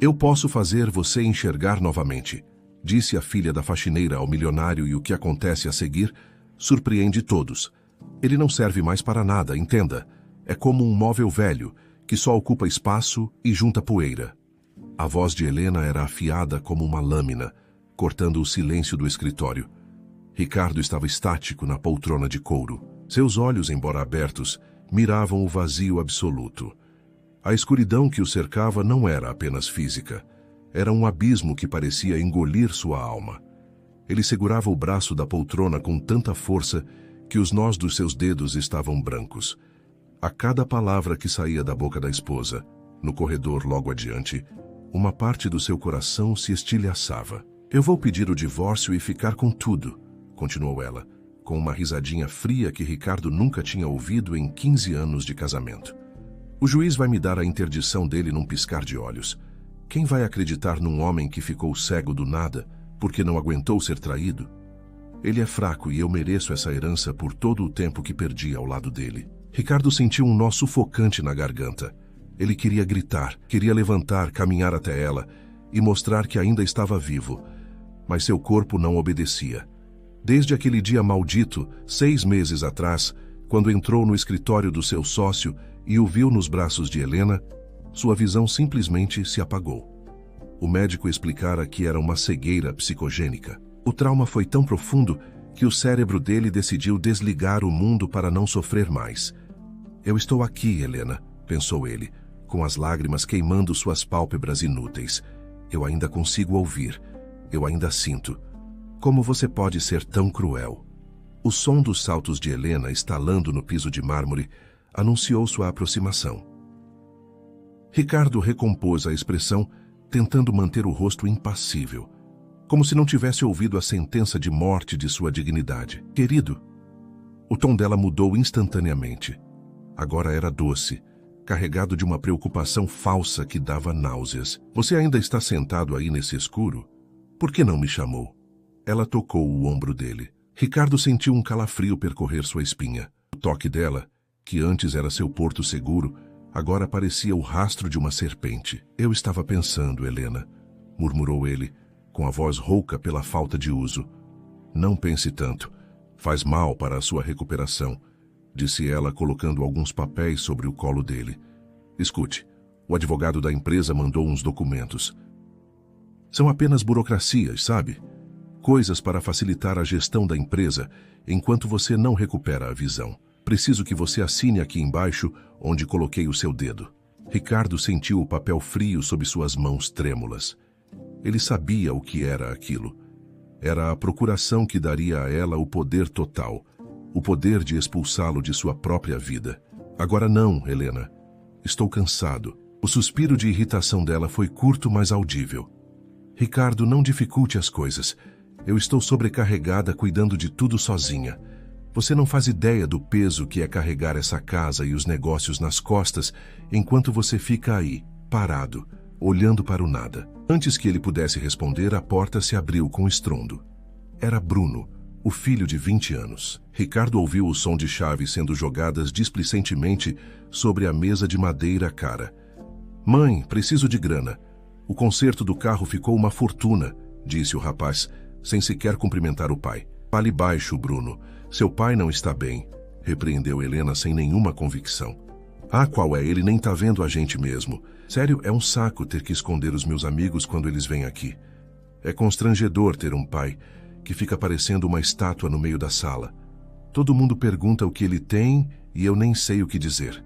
Eu posso fazer você enxergar novamente, disse a filha da faxineira ao milionário, e o que acontece a seguir surpreende todos. Ele não serve mais para nada, entenda. É como um móvel velho, que só ocupa espaço e junta poeira. A voz de Helena era afiada como uma lâmina, cortando o silêncio do escritório. Ricardo estava estático na poltrona de couro. Seus olhos, embora abertos, miravam o vazio absoluto. A escuridão que o cercava não era apenas física. Era um abismo que parecia engolir sua alma. Ele segurava o braço da poltrona com tanta força que os nós dos seus dedos estavam brancos. A cada palavra que saía da boca da esposa, no corredor logo adiante, uma parte do seu coração se estilhaçava. Eu vou pedir o divórcio e ficar com tudo, continuou ela, com uma risadinha fria que Ricardo nunca tinha ouvido em 15 anos de casamento. O juiz vai me dar a interdição dele num piscar de olhos. Quem vai acreditar num homem que ficou cego do nada porque não aguentou ser traído? Ele é fraco e eu mereço essa herança por todo o tempo que perdi ao lado dele. Ricardo sentiu um nó sufocante na garganta. Ele queria gritar, queria levantar, caminhar até ela e mostrar que ainda estava vivo. Mas seu corpo não obedecia. Desde aquele dia maldito, 6 meses atrás, quando entrou no escritório do seu sócio e o viu nos braços de Helena, sua visão simplesmente se apagou. O médico explicara que era uma cegueira psicogênica. O trauma foi tão profundo que o cérebro dele decidiu desligar o mundo para não sofrer mais. Eu estou aqui, Helena, pensou ele, com as lágrimas queimando suas pálpebras inúteis. Eu ainda consigo ouvir. Eu ainda sinto. Como você pode ser tão cruel? O som dos saltos de Helena estalando no piso de mármore anunciou sua aproximação. Ricardo recompôs a expressão, tentando manter o rosto impassível, como se não tivesse ouvido a sentença de morte de sua dignidade. Querido. O tom dela mudou instantaneamente. Agora era doce, carregado de uma preocupação falsa que dava náuseas. Você ainda está sentado aí nesse escuro? Por que não me chamou? Ela tocou o ombro dele. Ricardo sentiu um calafrio percorrer sua espinha. O toque dela, que antes era seu porto seguro, agora parecia o rastro de uma serpente. Eu estava pensando, Helena, murmurou ele, com a voz rouca pela falta de uso. Não pense tanto. Faz mal para a sua recuperação, disse ela, colocando alguns papéis sobre o colo dele. Escute, o advogado da empresa mandou uns documentos. São apenas burocracias, sabe? Coisas para facilitar a gestão da empresa enquanto você não recupera a visão. Preciso que você assine aqui embaixo, onde coloquei o seu dedo. Ricardo sentiu o papel frio sob suas mãos trêmulas. Ele sabia o que era aquilo. Era a procuração que daria a ela o poder total, o poder de expulsá-lo de sua própria vida. Agora não, Helena. Estou cansado. O suspiro de irritação dela foi curto, mas audível. Ricardo, não dificulte as coisas. Eu estou sobrecarregada cuidando de tudo sozinha. Você não faz ideia do peso que é carregar essa casa e os negócios nas costas enquanto você fica aí, parado, olhando para o nada. Antes que ele pudesse responder, a porta se abriu com estrondo. Era Bruno, o filho de 20 anos. Ricardo ouviu o som de chaves sendo jogadas displicentemente sobre a mesa de madeira cara. Mãe, preciso de grana. O conserto do carro ficou uma fortuna, disse o rapaz, sem sequer cumprimentar o pai. Fale baixo, Bruno. Seu pai não está bem, repreendeu Helena sem nenhuma convicção. Ah, qual é? Ele nem tá vendo a gente mesmo. Sério, é um saco ter que esconder os meus amigos quando eles vêm aqui. É constrangedor ter um pai que fica parecendo uma estátua no meio da sala. Todo mundo pergunta o que ele tem e eu nem sei o que dizer.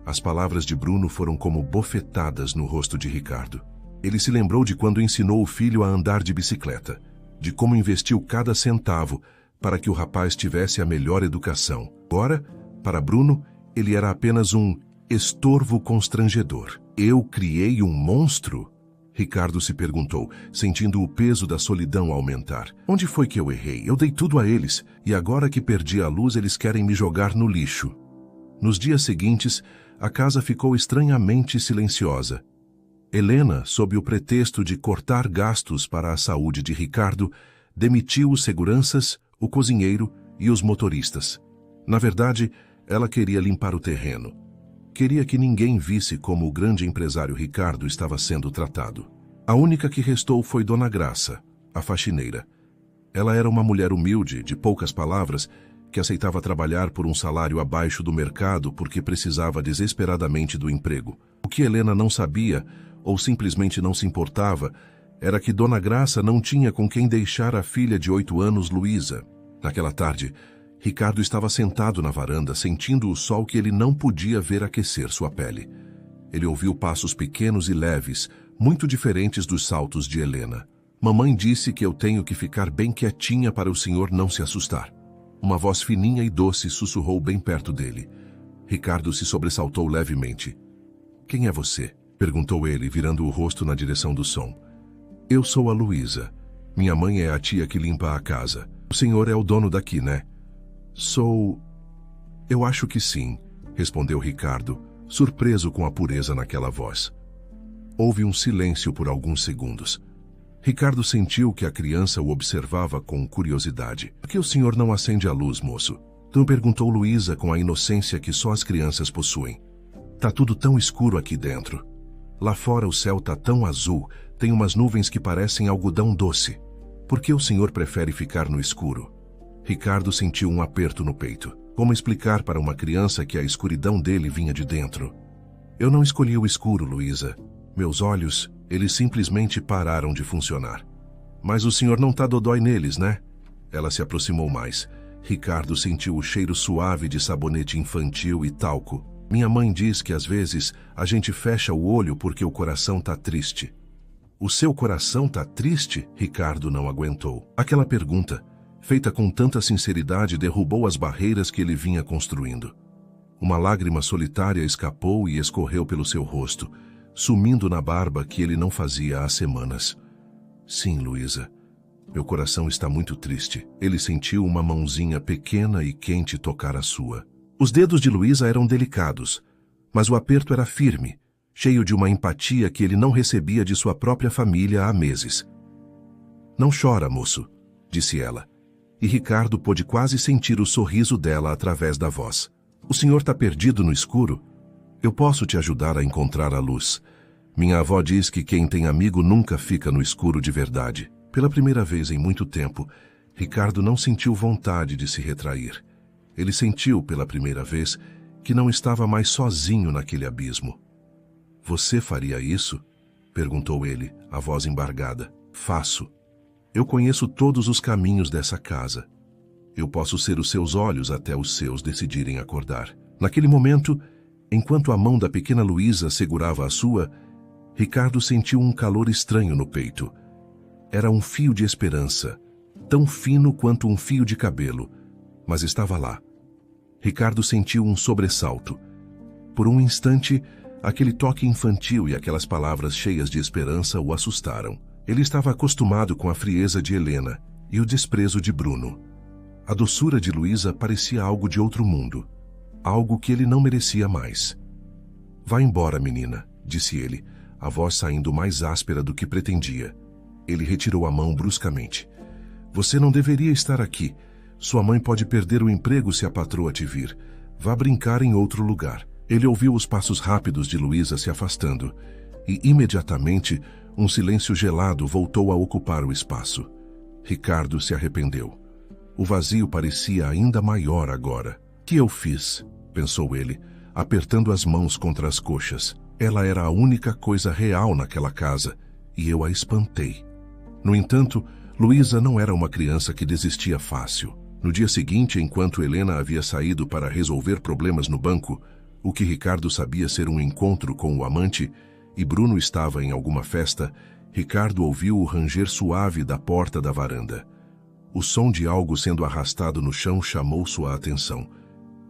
As palavras de Bruno foram como bofetadas no rosto de Ricardo. Ele se lembrou de quando ensinou o filho a andar de bicicleta, de como investiu cada centavo para que o rapaz tivesse a melhor educação. Agora, para Bruno, ele era apenas um estorvo constrangedor. Eu criei um monstro? Ricardo se perguntou, sentindo o peso da solidão aumentar. Onde foi que eu errei? Eu dei tudo a eles, e agora que perdi a luz, eles querem me jogar no lixo. Nos dias seguintes, a casa ficou estranhamente silenciosa. Helena, sob o pretexto de cortar gastos para a saúde de Ricardo, demitiu os seguranças, o cozinheiro e os motoristas. Na verdade, ela queria limpar o terreno. Queria que ninguém visse como o grande empresário Ricardo estava sendo tratado. A única que restou foi Dona Graça, a faxineira. Ela era uma mulher humilde, de poucas palavras, que aceitava trabalhar por um salário abaixo do mercado porque precisava desesperadamente do emprego. O que Helena não sabia, ou simplesmente não se importava, era que Dona Graça não tinha com quem deixar a filha de 8 anos, Luísa. Naquela tarde, Ricardo estava sentado na varanda, sentindo o sol que ele não podia ver aquecer sua pele. Ele ouviu passos pequenos e leves, muito diferentes dos saltos de Helena. Mamãe disse que eu tenho que ficar bem quietinha para o senhor não se assustar. Uma voz fininha e doce sussurrou bem perto dele. Ricardo se sobressaltou levemente. Quem é você? Perguntou ele, virando o rosto na direção do som. Eu sou a Luísa. Minha mãe é a tia que limpa a casa. O senhor é o dono daqui, né? Sou... Eu acho que sim, respondeu Ricardo, surpreso com a pureza naquela voz. Houve um silêncio por alguns segundos. Ricardo sentiu que a criança o observava com curiosidade. Por que o senhor não acende a luz, moço? Então perguntou Luísa com a inocência que só as crianças possuem. Tá tudo tão escuro aqui dentro. Lá fora o céu tá tão azul, tem umas nuvens que parecem algodão doce. Por que o senhor prefere ficar no escuro? Ricardo sentiu um aperto no peito. Como explicar para uma criança que a escuridão dele vinha de dentro? Eu não escolhi o escuro, Luísa. Meus olhos, eles simplesmente pararam de funcionar. Mas o senhor não tá dodói neles, né? Ela se aproximou mais. Ricardo sentiu o cheiro suave de sabonete infantil e talco. Minha mãe diz que às vezes a gente fecha o olho porque o coração tá triste. O seu coração tá triste? Ricardo não aguentou. Aquela pergunta, feita com tanta sinceridade, derrubou as barreiras que ele vinha construindo. Uma lágrima solitária escapou e escorreu pelo seu rosto, sumindo na barba que ele não fazia há semanas. Sim, Luísa. Meu coração está muito triste. Ele sentiu uma mãozinha pequena e quente tocar a sua. Os dedos de Luísa eram delicados, mas o aperto era firme, cheio de uma empatia que ele não recebia de sua própria família há meses. Não chora, moço, disse ela, e Ricardo pôde quase sentir o sorriso dela através da voz. O senhor está perdido no escuro? Eu posso te ajudar a encontrar a luz. Minha avó diz que quem tem amigo nunca fica no escuro de verdade. Pela primeira vez em muito tempo, Ricardo não sentiu vontade de se retrair. Ele sentiu, pela primeira vez, que não estava mais sozinho naquele abismo. Você faria isso? Perguntou ele, a voz embargada. Faço. Eu conheço todos os caminhos dessa casa. Eu posso ser os seus olhos até os seus decidirem acordar. Naquele momento, enquanto a mão da pequena Luísa segurava a sua, Ricardo sentiu um calor estranho no peito. Era um fio de esperança, tão fino quanto um fio de cabelo, mas estava lá. Ricardo sentiu um sobressalto. Por um instante, aquele toque infantil e aquelas palavras cheias de esperança o assustaram. Ele estava acostumado com a frieza de Helena e o desprezo de Bruno. A doçura de Luísa parecia algo de outro mundo, algo que ele não merecia mais. Vá embora, menina, disse ele, a voz saindo mais áspera do que pretendia. Ele retirou a mão bruscamente. Você não deveria estar aqui. Sua mãe pode perder o emprego se a patroa te vir. Vá brincar em outro lugar. Ele ouviu os passos rápidos de Luísa se afastando, e imediatamente um silêncio gelado voltou a ocupar o espaço. Ricardo se arrependeu. O vazio parecia ainda maior agora. Que eu fiz? Pensou ele, apertando as mãos contra as coxas. Ela era a única coisa real naquela casa, e eu a espantei. No entanto, Luísa não era uma criança que desistia fácil. No dia seguinte, enquanto Helena havia saído para resolver problemas no banco, o que Ricardo sabia ser um encontro com o amante, e Bruno estava em alguma festa, Ricardo ouviu o ranger suave da porta da varanda. O som de algo sendo arrastado no chão chamou sua atenção.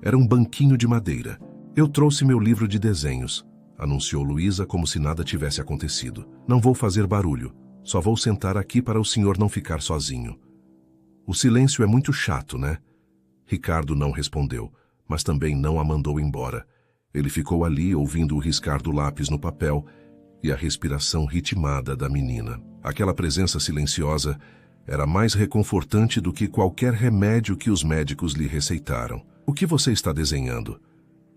Era um banquinho de madeira. Eu trouxe meu livro de desenhos, anunciou Luísa como se nada tivesse acontecido. Não vou fazer barulho. Só vou sentar aqui para o senhor não ficar sozinho. O silêncio é muito chato, né? Ricardo não respondeu, mas também não a mandou embora. Ele ficou ali ouvindo o riscar do lápis no papel e a respiração ritmada da menina. Aquela presença silenciosa era mais reconfortante do que qualquer remédio que os médicos lhe receitaram. O que você está desenhando?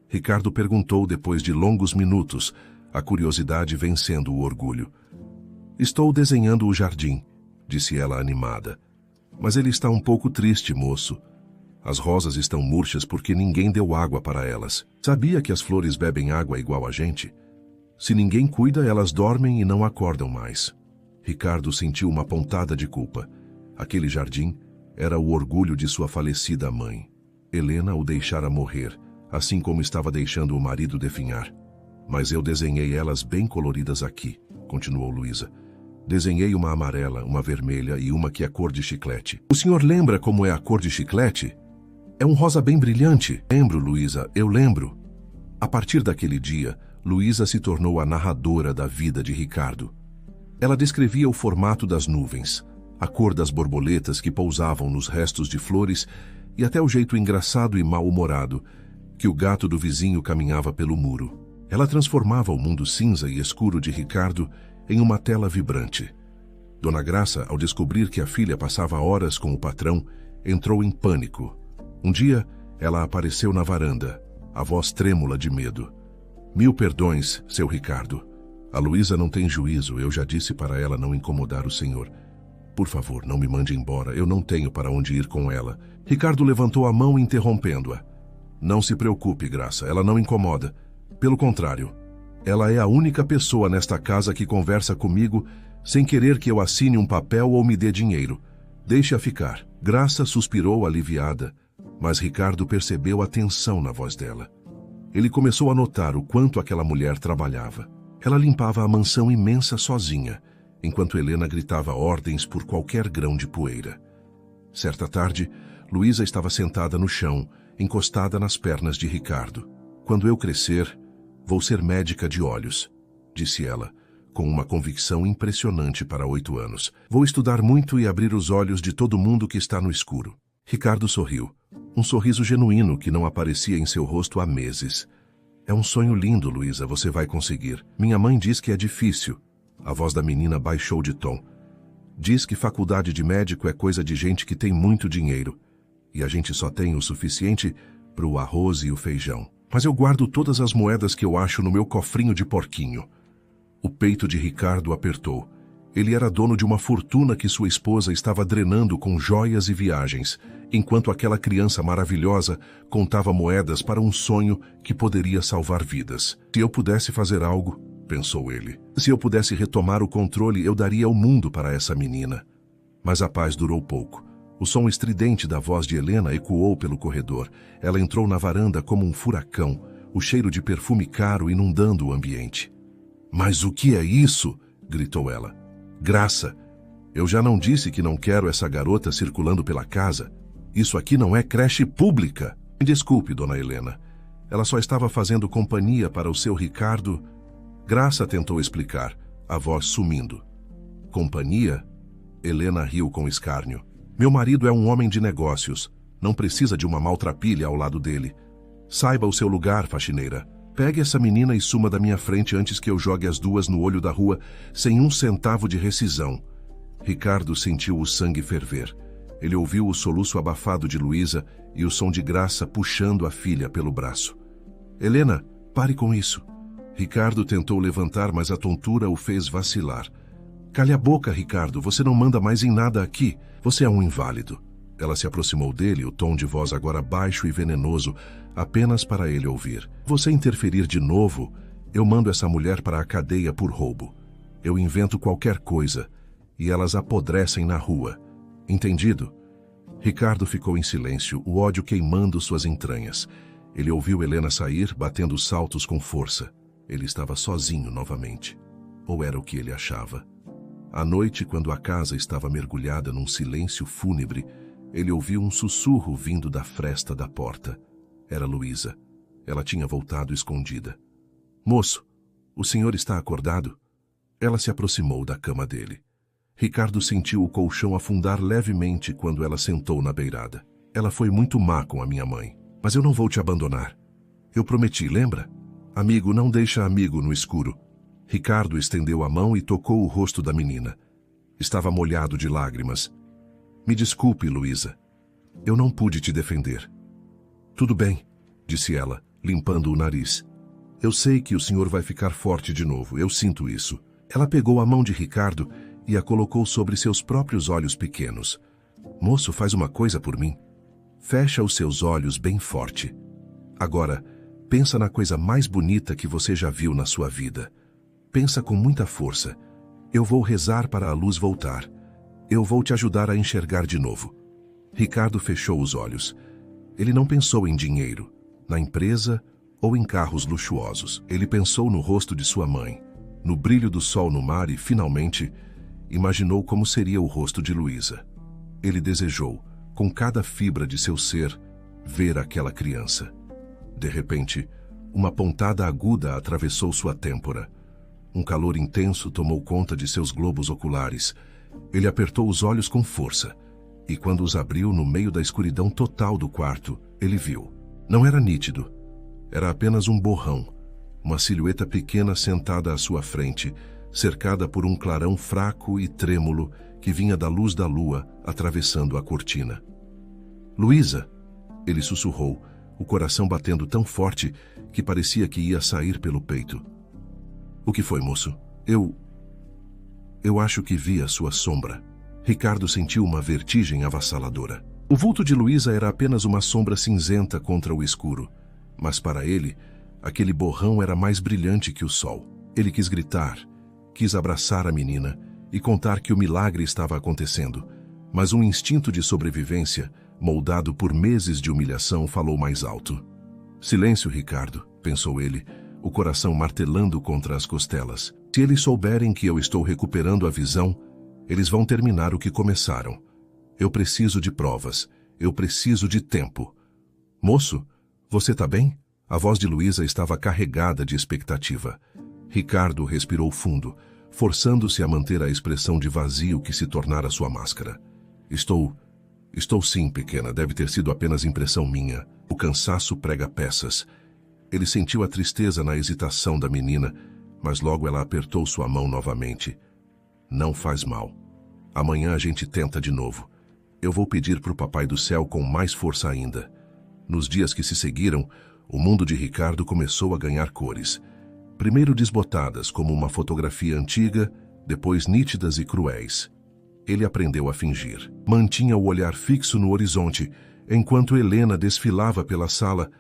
Ricardo perguntou depois de longos minutos, a curiosidade vencendo o orgulho. Estou desenhando o jardim, disse ela animada. Mas ele está um pouco triste, moço. As rosas estão murchas porque ninguém deu água para elas. Sabia que as flores bebem água igual a gente? Se ninguém cuida, elas dormem e não acordam mais. Ricardo sentiu uma pontada de culpa. Aquele jardim era o orgulho de sua falecida mãe. Helena o deixara morrer, assim como estava deixando o marido definhar. Mas eu desenhei elas bem coloridas aqui, continuou Luísa. Desenhei uma amarela, uma vermelha e uma que é cor de chiclete. O senhor lembra como é a cor de chiclete? É um rosa bem brilhante. Lembro, Luísa, eu lembro. A partir daquele dia, Luísa se tornou a narradora da vida de Ricardo. Ela descrevia o formato das nuvens, a cor das borboletas que pousavam nos restos de flores e até o jeito engraçado e mal-humorado que o gato do vizinho caminhava pelo muro. Ela transformava o mundo cinza e escuro de Ricardo em uma tela vibrante. Dona Graça, ao descobrir que a filha passava horas com o patrão, entrou em pânico. Um dia, ela apareceu na varanda, a voz trêmula de medo. Mil perdões, seu Ricardo. A Luísa não tem juízo, eu já disse para ela não incomodar o senhor. Por favor, não me mande embora, eu não tenho para onde ir com ela. Ricardo levantou a mão interrompendo-a. Não se preocupe, Graça, ela não incomoda. Pelo contrário, ela é a única pessoa nesta casa que conversa comigo sem querer que eu assine um papel ou me dê dinheiro. Deixe-a ficar. Graça suspirou aliviada, mas Ricardo percebeu a tensão na voz dela. Ele começou a notar o quanto aquela mulher trabalhava. Ela limpava a mansão imensa sozinha, enquanto Helena gritava ordens por qualquer grão de poeira. Certa tarde, Luísa estava sentada no chão, encostada nas pernas de Ricardo. Quando eu crescer, vou ser médica de olhos, disse ela, com uma convicção impressionante para 8 anos. Vou estudar muito e abrir os olhos de todo mundo que está no escuro. Ricardo sorriu, um sorriso genuíno que não aparecia em seu rosto há meses. É um sonho lindo, Luísa, você vai conseguir. Minha mãe diz que é difícil. A voz da menina baixou de tom. Diz que faculdade de médico é coisa de gente que tem muito dinheiro. E a gente só tem o suficiente para o arroz e o feijão. Mas eu guardo todas as moedas que eu acho no meu cofrinho de porquinho. O peito de Ricardo apertou. Ele era dono de uma fortuna que sua esposa estava drenando com joias e viagens, enquanto aquela criança maravilhosa contava moedas para um sonho que poderia salvar vidas. Se eu pudesse fazer algo, pensou ele. Se eu pudesse retomar o controle, eu daria o mundo para essa menina. Mas a paz durou pouco. O som estridente da voz de Helena ecoou pelo corredor. Ela entrou na varanda como um furacão, o cheiro de perfume caro inundando o ambiente. Mas o que é isso? Gritou ela. Graça, eu já não disse que não quero essa garota circulando pela casa. Isso aqui não é creche pública. Me desculpe, dona Helena. Ela só estava fazendo companhia para o seu Ricardo. Graça tentou explicar, a voz sumindo. Companhia? Helena riu com escárnio. Meu marido é um homem de negócios. Não precisa de uma maltrapilha ao lado dele. Saiba o seu lugar, faxineira. Pegue essa menina e suma da minha frente antes que eu jogue as duas no olho da rua, sem um centavo de rescisão. Ricardo sentiu o sangue ferver. Ele ouviu o soluço abafado de Luísa e o som de Graça puxando a filha pelo braço. Helena, pare com isso. Ricardo tentou levantar, mas a tontura o fez vacilar. Cale a boca, Ricardo, você não manda mais em nada aqui. Você é um inválido. Ela se aproximou dele, o tom de voz agora baixo e venenoso, apenas para ele ouvir. Você interferir de novo, eu mando essa mulher para a cadeia por roubo. Eu invento qualquer coisa, e elas apodrecem na rua. Entendido? Ricardo ficou em silêncio, o ódio queimando suas entranhas. Ele ouviu Helena sair, batendo saltos com força. Ele estava sozinho novamente. Ou era o que ele achava? À noite, quando a casa estava mergulhada num silêncio fúnebre, ele ouviu um sussurro vindo da fresta da porta. Era Luísa. Ela tinha voltado escondida. Moço, o senhor está acordado? Ela se aproximou da cama dele. Ricardo sentiu o colchão afundar levemente quando ela sentou na beirada. Ela foi muito má com a minha mãe, mas eu não vou te abandonar. Eu prometi, lembra? Amigo não deixa amigo no escuro. Ricardo estendeu a mão e tocou o rosto da menina. Estava molhado de lágrimas. Me desculpe, Luísa. Eu não pude te defender. Tudo bem, disse ela, limpando o nariz. Eu sei que o senhor vai ficar forte de novo, eu sinto isso. Ela pegou a mão de Ricardo e a colocou sobre seus próprios olhos pequenos. Moço, faz uma coisa por mim. Fecha os seus olhos bem forte. Agora, pensa na coisa mais bonita que você já viu na sua vida. Pensa com muita força. Eu vou rezar para a luz voltar. Eu vou te ajudar a enxergar de novo. Ricardo fechou os olhos. Ele não pensou em dinheiro, na empresa ou em carros luxuosos. Ele pensou no rosto de sua mãe, no brilho do sol no mar e, finalmente, imaginou como seria o rosto de Luísa. Ele desejou, com cada fibra de seu ser, ver aquela criança. De repente, uma pontada aguda atravessou sua têmpora. Um calor intenso tomou conta de seus globos oculares. Ele apertou os olhos com força, e quando os abriu no meio da escuridão total do quarto, ele viu. Não era nítido. Era apenas um borrão, uma silhueta pequena sentada à sua frente, cercada por um clarão fraco e trêmulo que vinha da luz da lua atravessando a cortina. Luísa! Ele sussurrou, o coração batendo tão forte que parecia que ia sair pelo peito. O que foi, moço? Eu acho que vi a sua sombra. Ricardo sentiu uma vertigem avassaladora. O vulto de Luísa era apenas uma sombra cinzenta contra o escuro, mas para ele, aquele borrão era mais brilhante que o sol. Ele quis gritar, quis abraçar a menina e contar que o milagre estava acontecendo, mas um instinto de sobrevivência, moldado por meses de humilhação, falou mais alto. Silêncio, Ricardo, pensou ele, o coração martelando contra as costelas. Se eles souberem que eu estou recuperando a visão, eles vão terminar o que começaram. Eu preciso de provas. Eu preciso de tempo. Moço, você tá bem? A voz de Luísa estava carregada de expectativa. Ricardo respirou fundo, forçando-se a manter a expressão de vazio que se tornara sua máscara. Estou sim, pequena. Deve ter sido apenas impressão minha. O cansaço prega peças. Ele sentiu a tristeza na hesitação da menina, mas logo ela apertou sua mão novamente. Não faz mal. Amanhã a gente tenta de novo. Eu vou pedir para o Papai do Céu com mais força ainda. Nos dias que se seguiram, o mundo de Ricardo começou a ganhar cores. Primeiro desbotadas, como uma fotografia antiga, depois nítidas e cruéis. Ele aprendeu a fingir. Mantinha o olhar fixo no horizonte, enquanto Helena desfilava pela sala,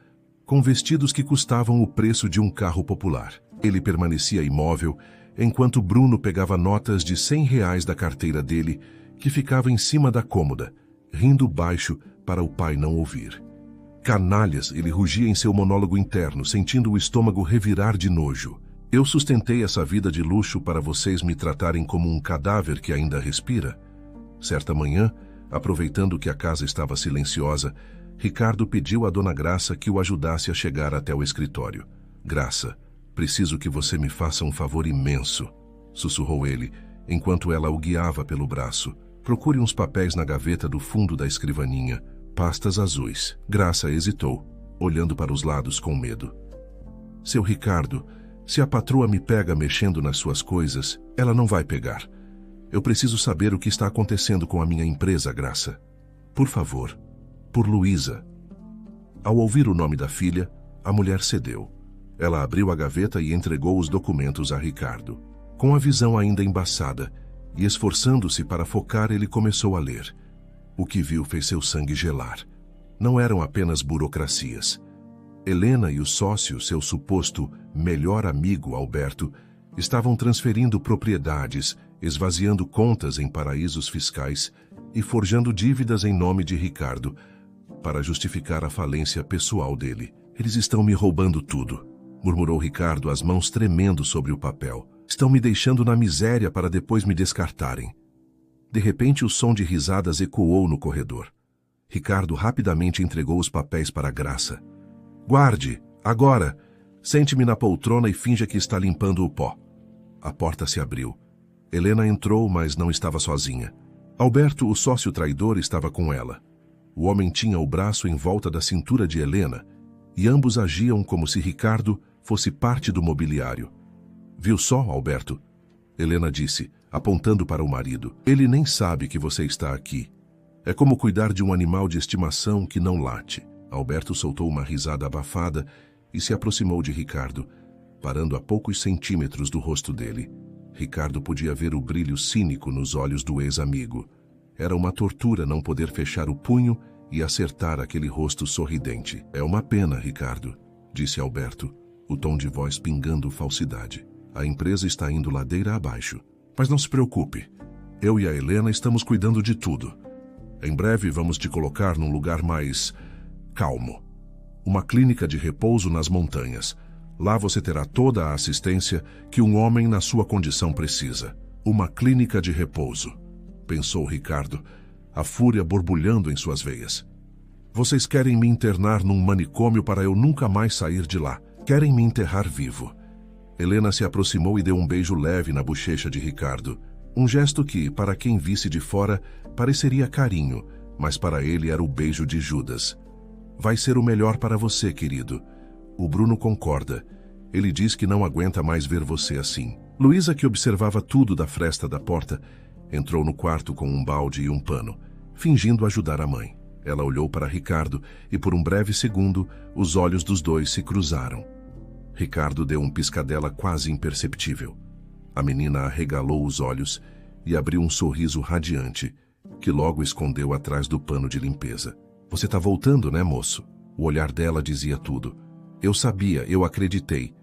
com vestidos que custavam o preço de um carro popular. Ele permanecia imóvel, enquanto Bruno pegava notas de R$ 100 da carteira dele, que ficava em cima da cômoda, rindo baixo para o pai não ouvir. Canalhas, ele rugia em seu monólogo interno, sentindo o estômago revirar de nojo. Eu sustentei essa vida de luxo para vocês me tratarem como um cadáver que ainda respira? Certa manhã, aproveitando que a casa estava silenciosa, Ricardo pediu a Dona Graça que o ajudasse a chegar até o escritório. Graça, preciso que você me faça um favor imenso, sussurrou ele, enquanto ela o guiava pelo braço. Procure uns papéis na gaveta do fundo da escrivaninha, pastas azuis. Graça hesitou, olhando para os lados com medo. Seu Ricardo, se a patroa me pega mexendo nas suas coisas, ela não vai pegar. Eu preciso saber o que está acontecendo com a minha empresa, Graça. Por favor. Por Luísa. Ao ouvir o nome da filha, a mulher cedeu. Ela abriu a gaveta e entregou os documentos a Ricardo. Com a visão ainda embaçada e esforçando-se para focar, ele começou a ler. O que viu fez seu sangue gelar. Não eram apenas burocracias. Helena e o sócio, seu suposto melhor amigo Alberto, estavam transferindo propriedades, esvaziando contas em paraísos fiscais e forjando dívidas em nome de Ricardo, para justificar a falência pessoal dele. Eles estão me roubando tudo, murmurou Ricardo, as mãos tremendo sobre o papel. Estão me deixando na miséria para depois me descartarem. De repente, o som de risadas ecoou no corredor. Ricardo rapidamente entregou os papéis para Graça. Guarde, agora! Sente-me na poltrona e finja que está limpando o pó. A porta se abriu. Helena entrou, mas não estava sozinha. Alberto, o sócio traidor, estava com ela. O homem tinha o braço em volta da cintura de Helena, e ambos agiam como se Ricardo fosse parte do mobiliário. Viu só, Alberto? Helena disse, apontando para o marido. Ele nem sabe que você está aqui. É como cuidar de um animal de estimação que não late. Alberto soltou uma risada abafada e se aproximou de Ricardo, parando a poucos centímetros do rosto dele. Ricardo podia ver o brilho cínico nos olhos do ex-amigo. Era uma tortura não poder fechar o punho e acertar aquele rosto sorridente. É uma pena, Ricardo, disse Alberto, o tom de voz pingando falsidade. A empresa está indo ladeira abaixo. Mas não se preocupe. Eu e a Helena estamos cuidando de tudo. Em breve vamos te colocar num lugar mais calmo. Uma clínica de repouso nas montanhas. Lá você terá toda a assistência que um homem na sua condição precisa. Uma clínica de repouso, pensou Ricardo, a fúria borbulhando em suas veias. Vocês querem me internar num manicômio para eu nunca mais sair de lá. Querem me enterrar vivo. Helena se aproximou e deu um beijo leve na bochecha de Ricardo. Um gesto que, para quem visse de fora, pareceria carinho, mas para ele era o beijo de Judas. Vai ser o melhor para você, querido. O Bruno concorda. Ele diz que não aguenta mais ver você assim. Luísa, que observava tudo da fresta da porta, entrou no quarto com um balde e um pano, fingindo ajudar a mãe. Ela olhou para Ricardo e, por um breve segundo, os olhos dos dois se cruzaram. Ricardo deu um piscadela quase imperceptível. A menina arregalou os olhos e abriu um sorriso radiante, que logo escondeu atrás do pano de limpeza. Você tá voltando, né, moço? O olhar dela dizia tudo. Eu sabia, eu acreditei.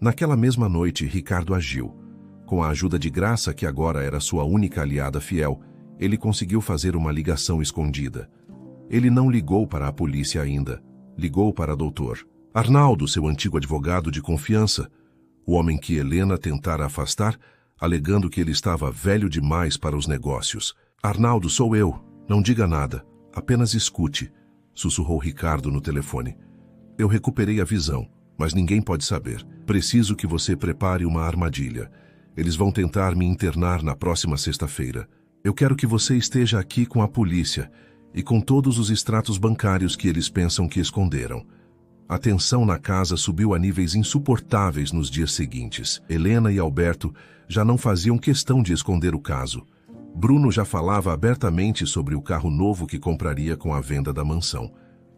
Naquela mesma noite, Ricardo agiu. Com a ajuda de Graça, que agora era sua única aliada fiel, ele conseguiu fazer uma ligação escondida. Ele não ligou para a polícia ainda. Ligou para Dr. Arnaldo, seu antigo advogado de confiança, o homem que Helena tentara afastar, alegando que ele estava velho demais para os negócios. Arnaldo, sou eu. Não diga nada. Apenas escute, sussurrou Ricardo no telefone. Eu recuperei a visão, mas ninguém pode saber. Preciso que você prepare uma armadilha. Eles vão tentar me internar na próxima sexta-feira. Eu quero que você esteja aqui com a polícia e com todos os extratos bancários que eles pensam que esconderam. A tensão na casa subiu a níveis insuportáveis nos dias seguintes. Helena e Alberto já não faziam questão de esconder o caso. Bruno já falava abertamente sobre o carro novo que compraria com a venda da mansão.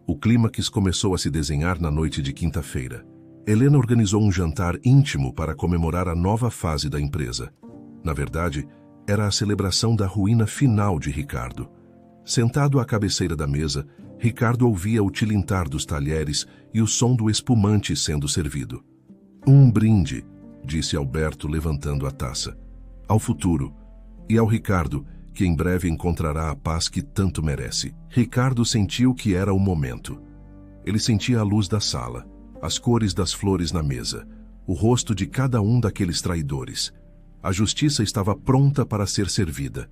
O clímax começou a se desenhar na noite de quinta-feira. Helena organizou um jantar íntimo para comemorar a nova fase da empresa. Na verdade, era a celebração da ruína final de Ricardo. Sentado à cabeceira da mesa, Ricardo ouvia o tilintar dos talheres e o som do espumante sendo servido. Um brinde, disse Alberto levantando a taça. Ao futuro. E ao Ricardo, que em breve encontrará a paz que tanto merece. Ricardo sentiu que era o momento. Ele sentia a luz da sala, as cores das flores na mesa, o rosto de cada um daqueles traidores. A justiça estava pronta para ser servida.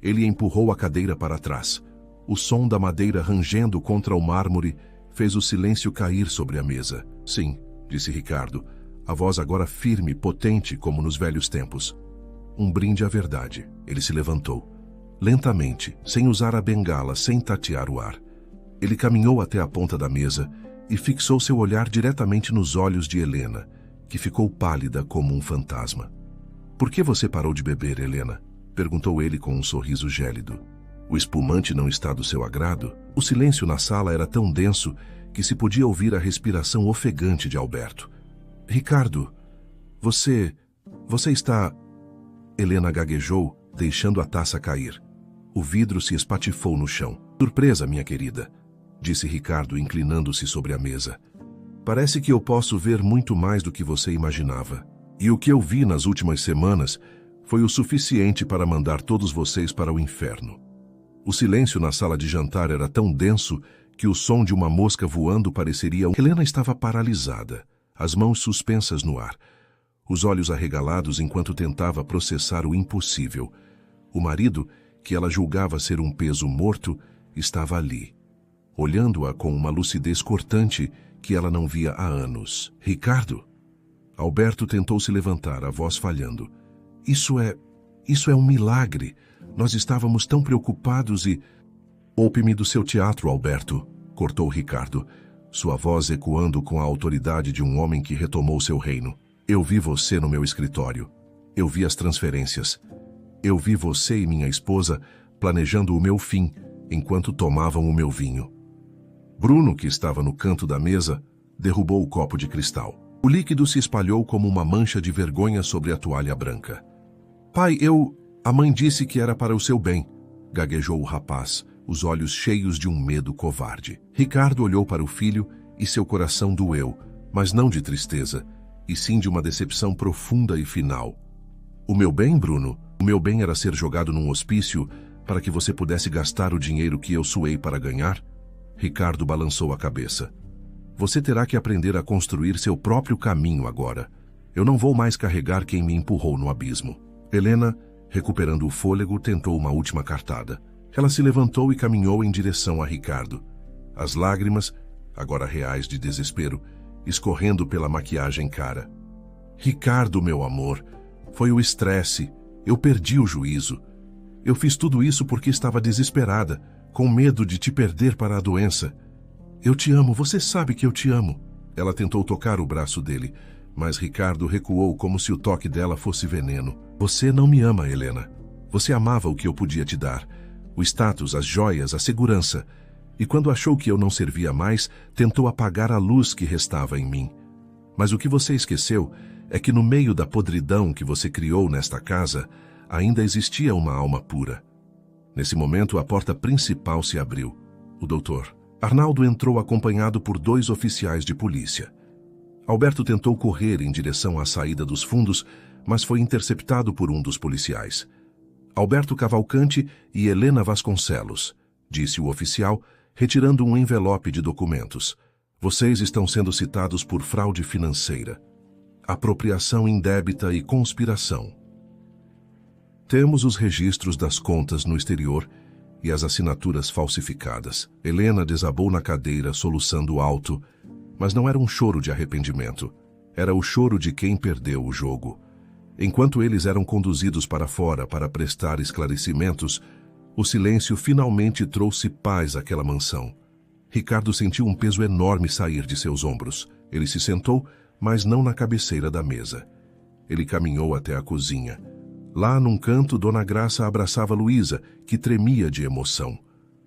Ele empurrou a cadeira para trás. O som da madeira rangendo contra o mármore fez o silêncio cair sobre a mesa. Sim, disse Ricardo, a voz agora firme, potente como nos velhos tempos. Um brinde à verdade. Ele se levantou. Lentamente, sem usar a bengala, sem tatear o ar. Ele caminhou até a ponta da mesa e fixou seu olhar diretamente nos olhos de Helena, que ficou pálida como um fantasma. Por que você parou de beber, Helena? Perguntou ele com um sorriso gélido. O espumante não está do seu agrado? O silêncio na sala era tão denso que se podia ouvir a respiração ofegante de Alberto. Ricardo, você está... Helena gaguejou, deixando a taça cair. O vidro se espatifou no chão. Surpresa, minha querida, disse Ricardo, inclinando-se sobre a mesa. Parece que eu posso ver muito mais do que você imaginava. E o que eu vi nas últimas semanas foi o suficiente para mandar todos vocês para o inferno. O silêncio na sala de jantar era tão denso que o som de uma mosca voando pareceria... Helena estava paralisada, as mãos suspensas no ar, os olhos arregalados enquanto tentava processar o impossível. O marido, que ela julgava ser um peso morto, estava ali, olhando-a com uma lucidez cortante que ela não via há anos. Ricardo? Alberto tentou se levantar, a voz falhando. Isso é um milagre. Nós estávamos tão preocupados e... Poupe-me do seu teatro, Alberto, cortou Ricardo, sua voz ecoando com a autoridade de um homem que retomou seu reino. Eu vi você no meu escritório. Eu vi as transferências. Eu vi você e minha esposa planejando o meu fim enquanto tomavam o meu vinho. Bruno, que estava no canto da mesa, derrubou o copo de cristal. O líquido se espalhou como uma mancha de vergonha sobre a toalha branca. Pai, A mãe disse que era para o seu bem, gaguejou o rapaz, os olhos cheios de um medo covarde. Ricardo olhou para o filho e seu coração doeu, mas não de tristeza, e sim de uma decepção profunda e final. O meu bem, Bruno? O meu bem era ser jogado num hospício para que você pudesse gastar o dinheiro que eu suei para ganhar? Ricardo balançou a cabeça. Você terá que aprender a construir seu próprio caminho agora. Eu não vou mais carregar quem me empurrou no abismo. Helena, recuperando o fôlego, tentou uma última cartada. Ela se levantou e caminhou em direção a Ricardo. As lágrimas, agora reais de desespero, escorrendo pela maquiagem cara. Ricardo, meu amor, foi o estresse. Eu perdi o juízo. Eu fiz tudo isso porque estava desesperada, com medo de te perder para a doença. Eu te amo, você sabe que eu te amo. Ela tentou tocar o braço dele, mas Ricardo recuou como se o toque dela fosse veneno. Você não me ama, Helena. Você amava o que eu podia te dar. O status, as joias, a segurança. E quando achou que eu não servia mais, tentou apagar a luz que restava em mim. Mas o que você esqueceu é que no meio da podridão que você criou nesta casa, ainda existia uma alma pura. Nesse momento, a porta principal se abriu. O doutor Arnaldo entrou acompanhado por 2 oficiais de polícia. Alberto tentou correr em direção à saída dos fundos, mas foi interceptado por um dos policiais. Alberto Cavalcante e Helena Vasconcelos, disse o oficial, retirando um envelope de documentos. Vocês estão sendo citados por fraude financeira, apropriação indébita e conspiração. Temos os registros das contas no exterior e as assinaturas falsificadas. Helena desabou na cadeira, soluçando alto, mas não era um choro de arrependimento. Era o choro de quem perdeu o jogo. Enquanto eles eram conduzidos para fora para prestar esclarecimentos, o silêncio finalmente trouxe paz àquela mansão. Ricardo sentiu um peso enorme sair de seus ombros. Ele se sentou, mas não na cabeceira da mesa. Ele caminhou até a cozinha. Lá num canto, Dona Graça abraçava Luísa, que tremia de emoção.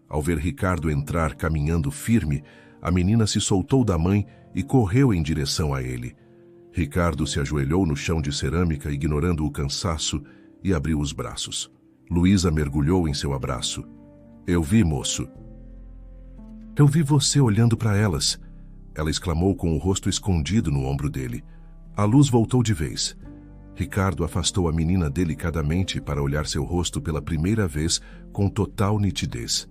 Ao ver Ricardo entrar caminhando firme, a menina se soltou da mãe e correu em direção a ele. Ricardo se ajoelhou no chão de cerâmica, ignorando o cansaço, e abriu os braços. Luísa mergulhou em seu abraço. Eu vi, moço. Eu vi você olhando para elas, ela exclamou com o rosto escondido no ombro dele. A luz voltou de vez. Ricardo afastou a menina delicadamente para olhar seu rosto pela primeira vez com total nitidez.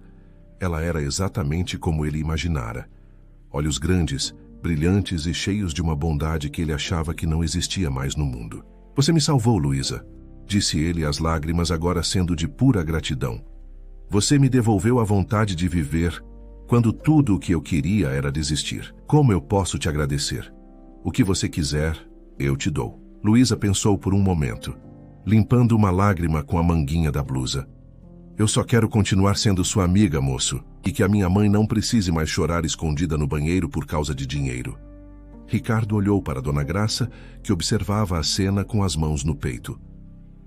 Ela era exatamente como ele imaginara. Olhos grandes, brilhantes e cheios de uma bondade que ele achava que não existia mais no mundo. Você me salvou, Luísa, disse ele, as lágrimas agora sendo de pura gratidão. Você me devolveu a vontade de viver quando tudo o que eu queria era desistir. Como eu posso te agradecer? O que você quiser, eu te dou. Luísa pensou por um momento, limpando uma lágrima com a manguinha da blusa. Eu só quero continuar sendo sua amiga, moço, e que a minha mãe não precise mais chorar escondida no banheiro por causa de dinheiro. Ricardo olhou para Dona Graça, que observava a cena com as mãos no peito.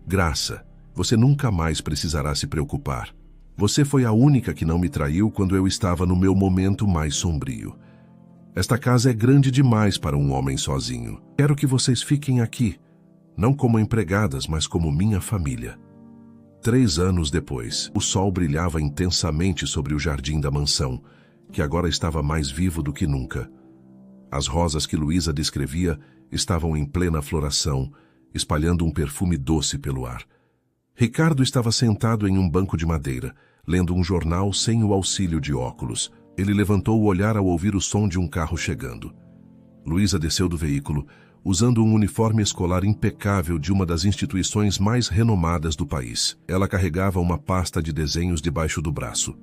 Graça, você nunca mais precisará se preocupar. Você foi a única que não me traiu quando eu estava no meu momento mais sombrio. Esta casa é grande demais para um homem sozinho. Quero que vocês fiquem aqui, não como empregadas, mas como minha família. 3 anos depois, o sol brilhava intensamente sobre o jardim da mansão, que agora estava mais vivo do que nunca. As rosas que Luísa descrevia estavam em plena floração, espalhando um perfume doce pelo ar. Ricardo estava sentado em um banco de madeira, lendo um jornal sem o auxílio de óculos. Ele levantou o olhar ao ouvir o som de um carro chegando. Luísa desceu do veículo, usando um uniforme escolar impecável de uma das instituições mais renomadas do país. Ela carregava uma pasta de desenhos debaixo do braço.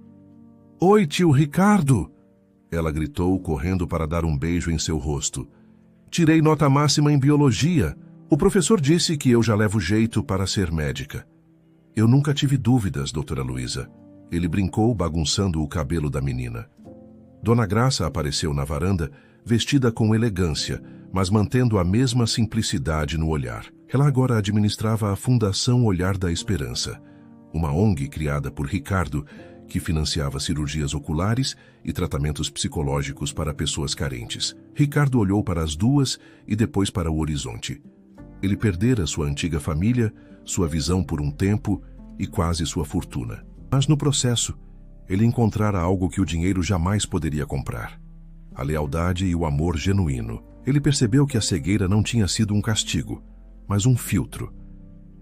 Oi, tio Ricardo! Ela gritou, correndo para dar um beijo em seu rosto. Tirei nota máxima em biologia. O professor disse que eu já levo jeito para ser médica. Eu nunca tive dúvidas, doutora Luísa. Ele brincou, bagunçando o cabelo da menina. Dona Graça apareceu na varanda, vestida com elegância, mas mantendo a mesma simplicidade no olhar. Ela agora administrava a Fundação Olhar da Esperança, uma ONG criada por Ricardo, que financiava cirurgias oculares e tratamentos psicológicos para pessoas carentes. Ricardo olhou para as duas e depois para o horizonte. Ele perdera sua antiga família, sua visão por um tempo e quase sua fortuna. Mas no processo, ele encontrara algo que o dinheiro jamais poderia comprar: a lealdade e o amor genuíno. Ele percebeu que a cegueira não tinha sido um castigo, mas um filtro.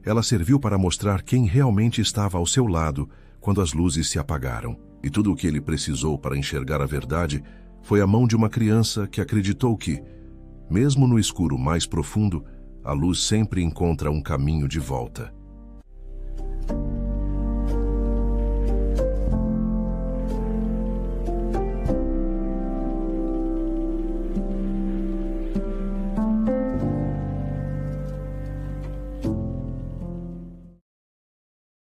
Ela serviu para mostrar quem realmente estava ao seu lado quando as luzes se apagaram. E tudo o que ele precisou para enxergar a verdade foi a mão de uma criança que acreditou que, mesmo no escuro mais profundo, a luz sempre encontra um caminho de volta.